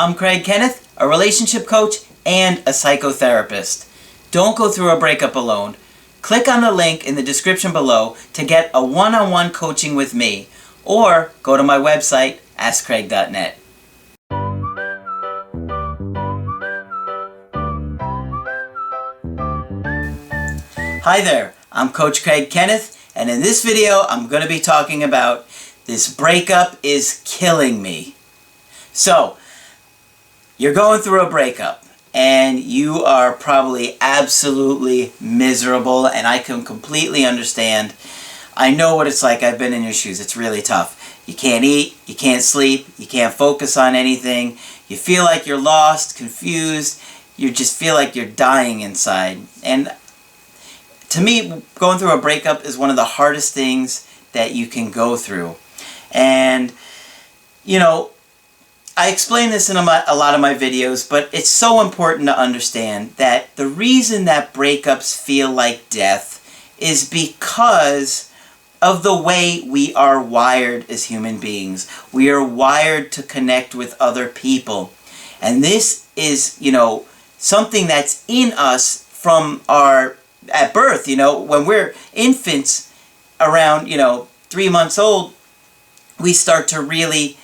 I'm Kenneth, a relationship coach and a psychotherapist. Don't go through a breakup alone. Click on the link in the description below to get a one-on-one coaching with me, or go to my website, askcraig.net. Hi there, I'm Coach Kenneth, and in this video I'm going to be talking about this breakup is killing me. So, you're going through a breakup and you are probably absolutely miserable, and I can completely understand. I know what it's like. I've been in your shoes. It's really tough. You can't eat, you can't sleep, you can't focus on anything. You feel like you're lost, confused. You just feel like you're dying inside. And to me, going through a breakup is one of the hardest things that you can go through. And, you know, I explain this in a lot of my videos, but it's so important to understand that the reason that breakups feel like death is because of the way we are wired as human beings. We are wired to connect with other people. And this is, something that's in us from at birth. When we're infants, around, 3 months old, we start to really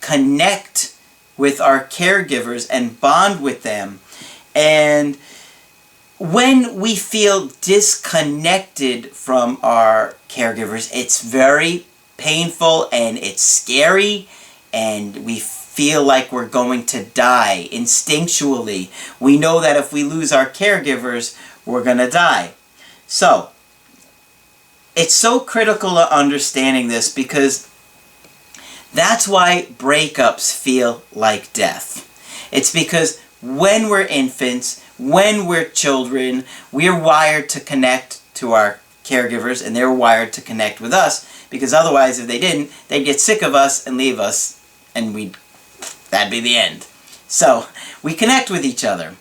connect with our caregivers and bond with them. And when we feel disconnected from our caregivers, it's very painful and it's scary, and we feel like we're going to die instinctually. We know that if we lose our caregivers, we're going to die. So, it's so critical to understanding this, because that's why breakups feel like death. It's because when we're infants, when we're children, we're wired to connect to our caregivers, and they're wired to connect with us, because otherwise, if they didn't, they'd get sick of us and leave us, and that'd be the end. So, we connect with each other.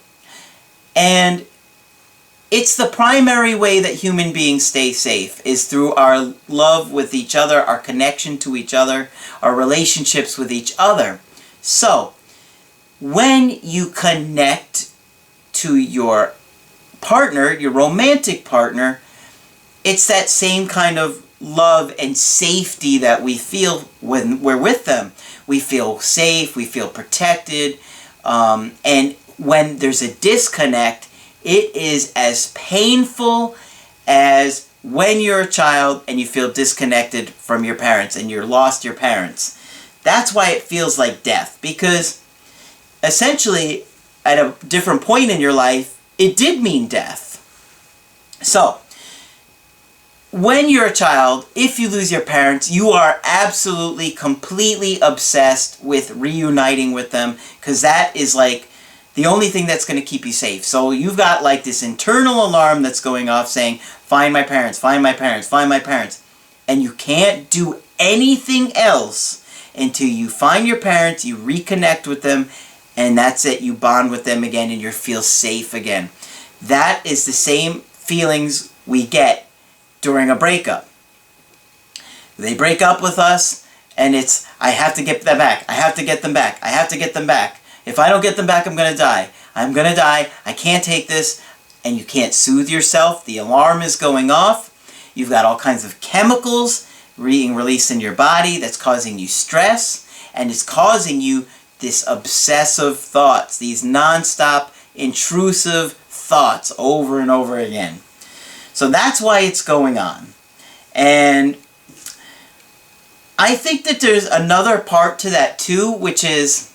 And it's the primary way that human beings stay safe, is through our love with each other, our connection to each other, our relationships with each other. So, when you connect to your partner, your romantic partner, it's that same kind of love and safety that we feel when we're with them. We feel safe, we feel protected, and when there's a disconnect, it is as painful as when you're a child and you feel disconnected from your parents and you lost your parents. That's why it feels like death, because essentially at a different point in your life, it did mean death. So, when you're a child, if you lose your parents, you are absolutely, completely obsessed with reuniting with them, because that is like the only thing that's going to keep you safe. So you've got like this internal alarm that's going off saying, find my parents, find my parents, find my parents. And you can't do anything else until you find your parents, you reconnect with them, and that's it. You bond with them again and you feel safe again. That is the same feelings we get during a breakup. They break up with us, and it's, I have to get them back. I have to get them back. I have to get them back. If I don't get them back, I'm going to die. I'm going to die. I can't take this. And you can't soothe yourself. The alarm is going off. You've got all kinds of chemicals being released in your body that's causing you stress. And it's causing you this obsessive thoughts, these non-stop intrusive thoughts over and over again. So that's why it's going on. And I think that there's another part to that too, which is,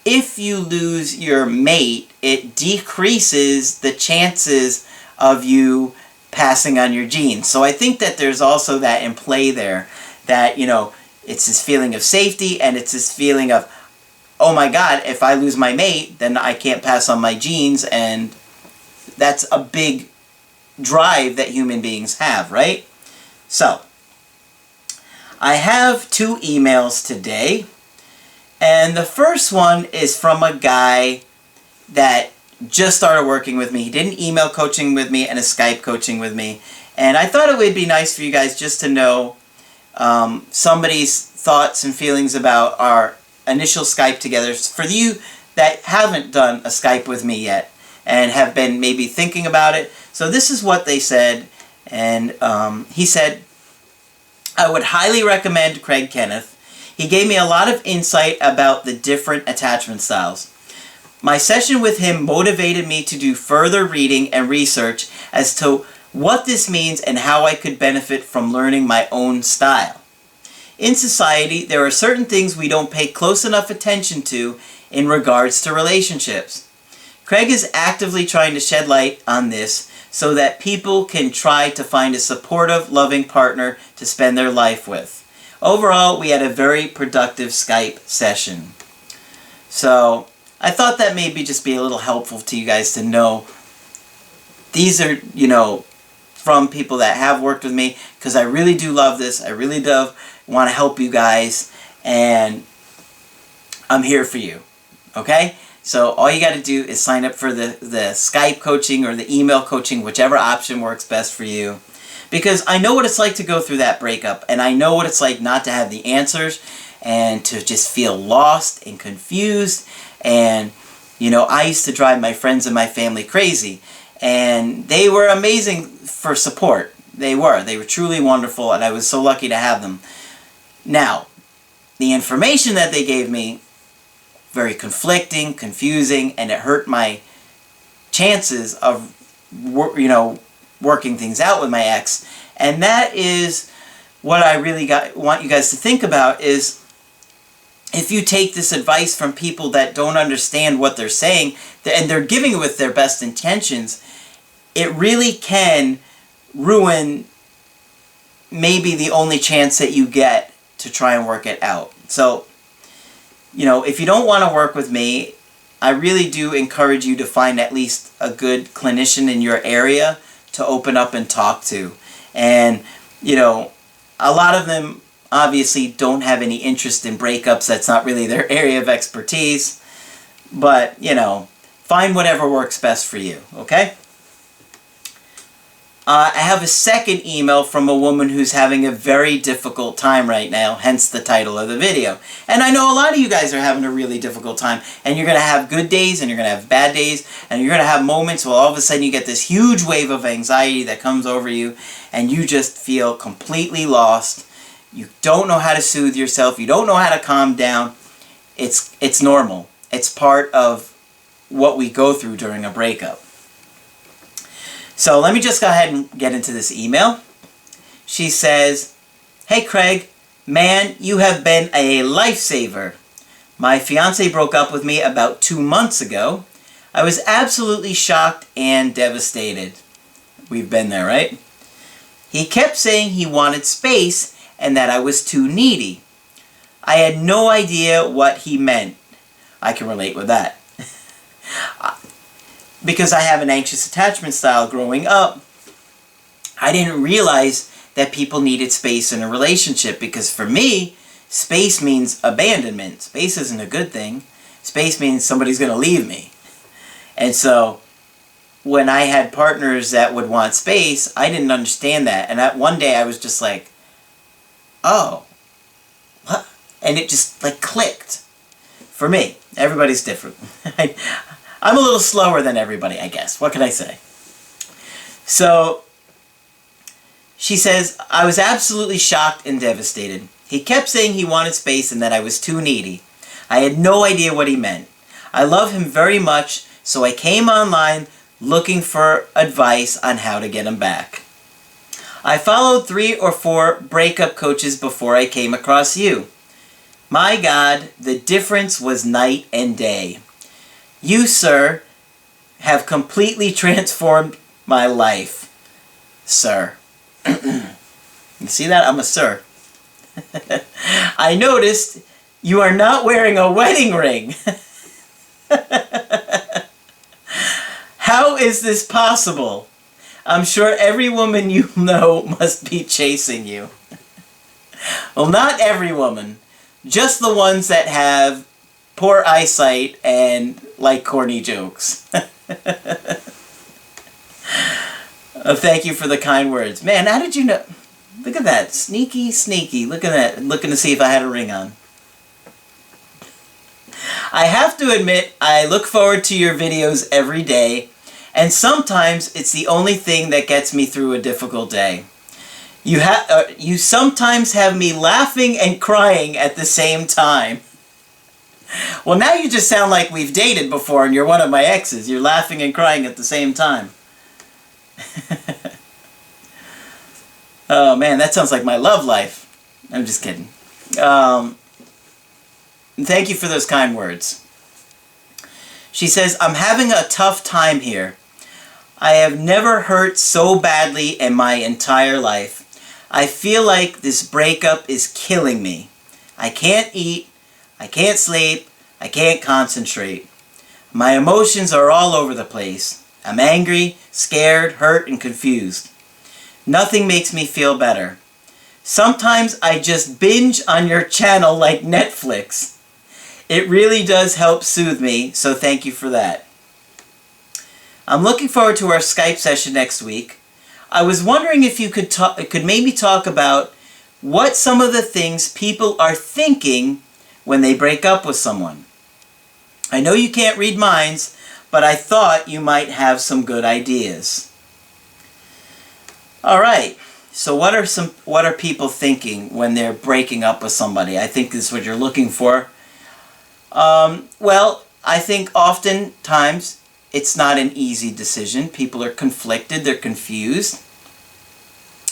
if you lose your mate, it decreases the chances of you passing on your genes. So I think that there's also that in play there, that, it's this feeling of safety, and it's this feeling of, oh my God, if I lose my mate, then I can't pass on my genes, and that's a big drive that human beings have, right? So, I have 2 emails today. And the first one is from a guy that just started working with me. He did an email coaching with me and a Skype coaching with me. And I thought it would be nice for you guys just to know somebody's thoughts and feelings about our initial Skype together. For you that haven't done a Skype with me yet and have been maybe thinking about it, so this is what they said. And he said, I would highly recommend Craig Kenneth. He gave me a lot of insight about the different attachment styles. My session with him motivated me to do further reading and research as to what this means and how I could benefit from learning my own style. In society, there are certain things we don't pay close enough attention to in regards to relationships. Craig is actively trying to shed light on this so that people can try to find a supportive, loving partner to spend their life with. Overall, we had a very productive Skype session. So, I thought that maybe just be a little helpful to you guys to know. These are, from people that have worked with me, because I really do love this. I really do want to help you guys, and I'm here for you. Okay? So all you got to do is sign up for the Skype coaching or the email coaching, whichever option works best for you. Because I know what it's like to go through that breakup, and I know what it's like not to have the answers and to just feel lost and confused. And, I used to drive my friends and my family crazy, and they were amazing for support. They were truly wonderful, and I was so lucky to have them. Now, the information that they gave me, very conflicting, confusing, and it hurt my chances of, working things out with my ex. And that is what I really want you guys to think about is, if you take this advice from people that don't understand what they're saying, and they're giving it with their best intentions, it really can ruin maybe the only chance that you get to try and work it out. So, if you don't want to work with me, I really do encourage you to find at least a good clinician in your area to open up and talk to. And, a lot of them obviously don't have any interest in breakups. That's not really their area of expertise. But, find whatever works best for you, okay? I have a second email from a woman who's having a very difficult time right now, hence the title of the video. And I know a lot of you guys are having a really difficult time, and you're going to have good days, and you're going to have bad days, and you're going to have moments where all of a sudden you get this huge wave of anxiety that comes over you, and you just feel completely lost. You don't know how to soothe yourself. You don't know how to calm down. It's normal. It's part of what we go through during a breakup. So let me just go ahead and get into this email. She says, "Hey Craig, man, you have been a lifesaver. My fiance broke up with me about 2 months ago. I was absolutely shocked and devastated." We've been there, right? "He kept saying he wanted space and that I was too needy. I had no idea what he meant." I can relate with that. Because I have an anxious attachment style growing up, I didn't realize that people needed space in a relationship, because for me, space means abandonment. Space isn't a good thing. Space means somebody's going to leave me. And so, when I had partners that would want space, I didn't understand that. And one day I was just like, oh, what? And it just clicked. For me, everybody's different. I'm a little slower than everybody, I guess. What can I say? So, she says, "I was absolutely shocked and devastated. He kept saying he wanted space and that I was too needy. I had no idea what he meant. I love him very much, so I came online looking for advice on how to get him back. I followed 3 or 4 breakup coaches before I came across you. My God, the difference was night and day. You, sir, have completely transformed my life, sir." You see that? I'm a sir. "I noticed you are not wearing a wedding ring. How is this possible? I'm sure every woman you know must be chasing you." Well, not every woman. Just the ones that have poor eyesight and like corny jokes. Thank you for the kind words. Man, how did you know? Look at that. Sneaky, sneaky. Look at that. Looking to see if I had a ring on. I have to admit, I look forward to your videos every day, and sometimes it's the only thing that gets me through a difficult day. You sometimes have me laughing and crying at the same time. Well, now you just sound like we've dated before and you're one of my exes. You're laughing and crying at the same time. Oh man, that sounds like my love life. I'm just kidding. Thank you for those kind words. She says, I'm having a tough time here. I have never hurt so badly in my entire life. I feel like this breakup is killing me. I can't eat. I can't sleep. I can't concentrate. My emotions are all over the place. I'm angry, scared, hurt, and confused. Nothing makes me feel better. Sometimes I just binge on your channel like Netflix. It really does help soothe me, so thank you for that. I'm looking forward to our Skype session next week. I was wondering if you could maybe talk about what some of the things people are thinking when they break up with someone. I know you can't read minds, but I thought you might have some good ideas. All right. So what are people thinking when they're breaking up with somebody? I think this is what you're looking for. Well, I think oftentimes it's not an easy decision. People are conflicted, they're confused.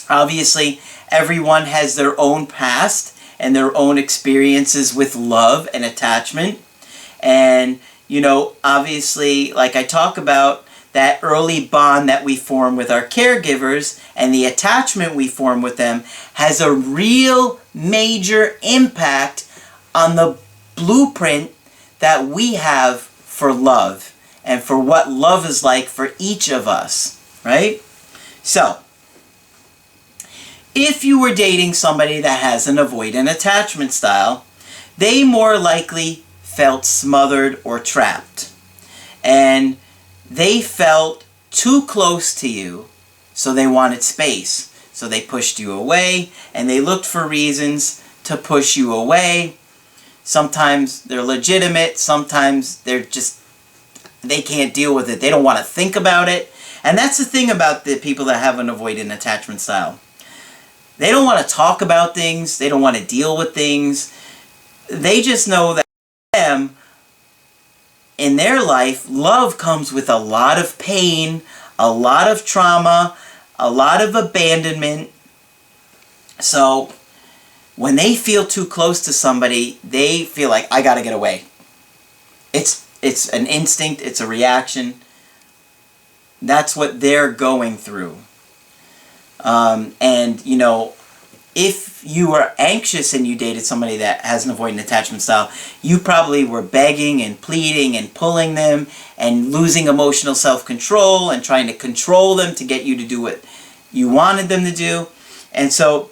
Obviously, everyone has their own past and their own experiences with love and attachment. And, you know, obviously, like I talk about, that early bond that we form with our caregivers and the attachment we form with them has a real major impact on the blueprint that we have for love and for what love is like for each of us, right? So, if you were dating somebody that has an avoidant attachment style, they more likely felt smothered or trapped. And they felt too close to you, so they wanted space. So they pushed you away, and they looked for reasons to push you away. Sometimes they're legitimate, sometimes they can't deal with it. They don't want to think about it. And that's the thing about the people that have an avoidant attachment style. They don't want to talk about things, they don't want to deal with things. They just know that them, in their life, love comes with a lot of pain, a lot of trauma, a lot of abandonment. So when they feel too close to somebody, they feel like, I gotta get away. It's an instinct, it's a reaction. That's what they're going through. And, you know, if you were anxious and you dated somebody that has an avoidant attachment style, you probably were begging and pleading and pulling them and losing emotional self-control and trying to control them to get you to do what you wanted them to do. And so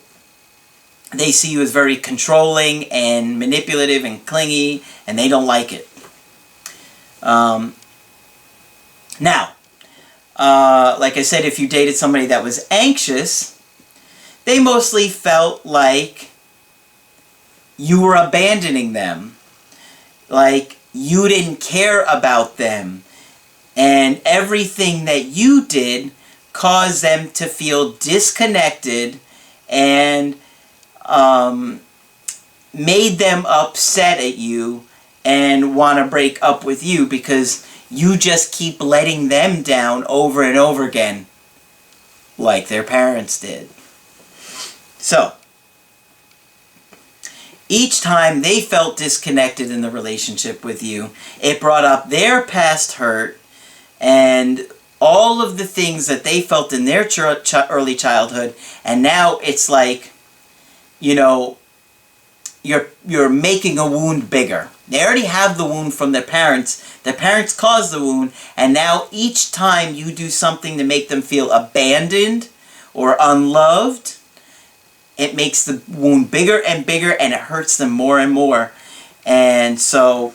they see you as very controlling and manipulative and clingy, and they don't like it. Now, like I said, if you dated somebody that was anxious, they mostly felt like you were abandoning them, like you didn't care about them, and everything that you did caused them to feel disconnected and made them upset at you and want to break up with you because you just keep letting them down over and over again, like their parents did. So, each time they felt disconnected in the relationship with you, it brought up their past hurt and all of the things that they felt in their early childhood, and now it's like, you know, you're making a wound bigger. They already have the wound from their parents. Their parents caused the wound, and now each time you do something to make them feel abandoned or unloved, it makes the wound bigger and bigger, and it hurts them more and more. And so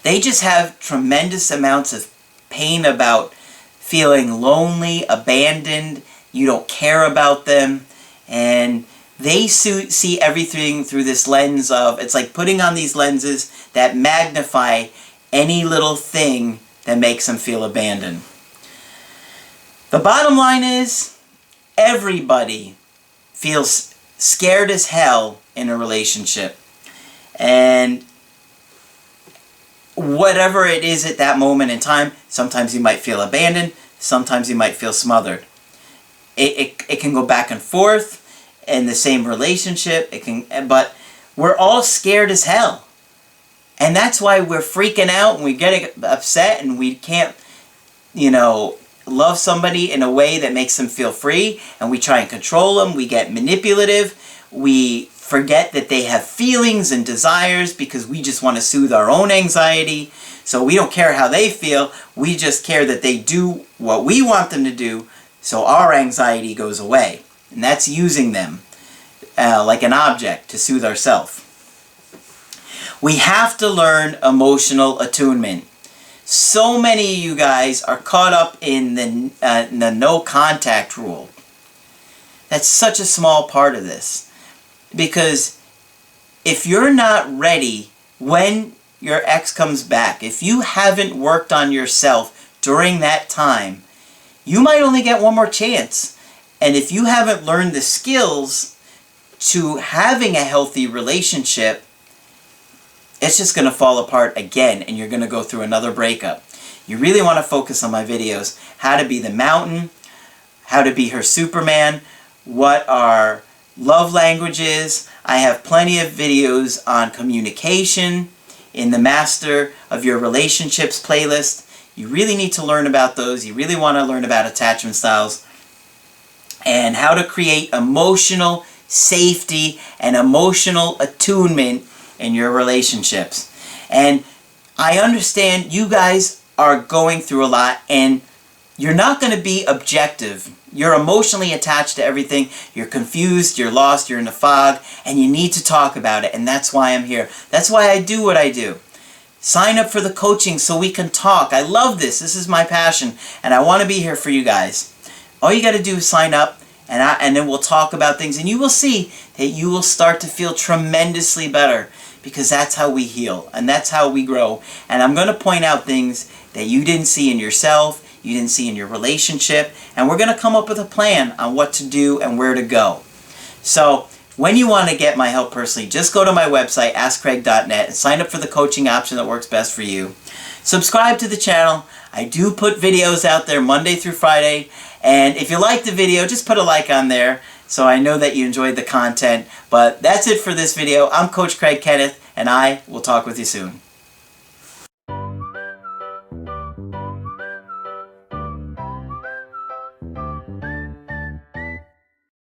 they just have tremendous amounts of pain about feeling lonely, abandoned, you don't care about them, and they see everything through this lens of, it's like putting on these lenses that magnify any little thing that makes them feel abandoned. The bottom line is, everybody feels scared as hell in a relationship. And whatever it is at that moment in time, sometimes you might feel abandoned, sometimes you might feel smothered. It can go back and forth in the same relationship. But we're all scared as hell. And that's why we're freaking out and we get upset and we can't, love somebody in a way that makes them feel free, and we try and control them. We get manipulative. We forget that they have feelings and desires because we just want to soothe our own anxiety. So we don't care how they feel. We just care that they do what we want them to do, so our anxiety goes away. And that's using them like an object to soothe ourselves. We have to learn emotional attunement. So many of you guys are caught up in the no contact rule. That's such a small part of this. Because if you're not ready when your ex comes back, if you haven't worked on yourself during that time, you might only get one more chance. And if you haven't learned the skills to having a healthy relationship, it's just going to fall apart again, and you're going to go through another breakup. You really want to focus on my videos. How to be the mountain, how to be her Superman, what our love language is. I have plenty of videos on communication in the Master of Your Relationships playlist. You really need to learn about those. You really want to learn about attachment styles and how to create emotional safety and emotional attunement in your relationships. And I understand you guys are going through a lot, and you're not going to be objective. You're emotionally attached to everything. You're confused, you're lost, you're in a fog, and you need to talk about it. And that's why I'm here. That's why I do what I do. Sign up for the coaching so we can talk. I love this. This is my passion, and I want to be here for you guys. All you got to do is sign up, and then we'll talk about things, and you will see that you will start to feel tremendously better, because that's how we heal, and that's how we grow. And I'm going to point out things that you didn't see in yourself, you didn't see in your relationship, and we're going to come up with a plan on what to do and where to go. So when you want to get my help personally, just go to my website, askcraig.net, and sign up for the coaching option that works best for you. Subscribe to the channel. I do put videos out there Monday through Friday, and if you like the video, just put a like on there so I know that you enjoyed the content. But that's it for this video. I'm Coach Craig Kenneth, and I will talk with you soon.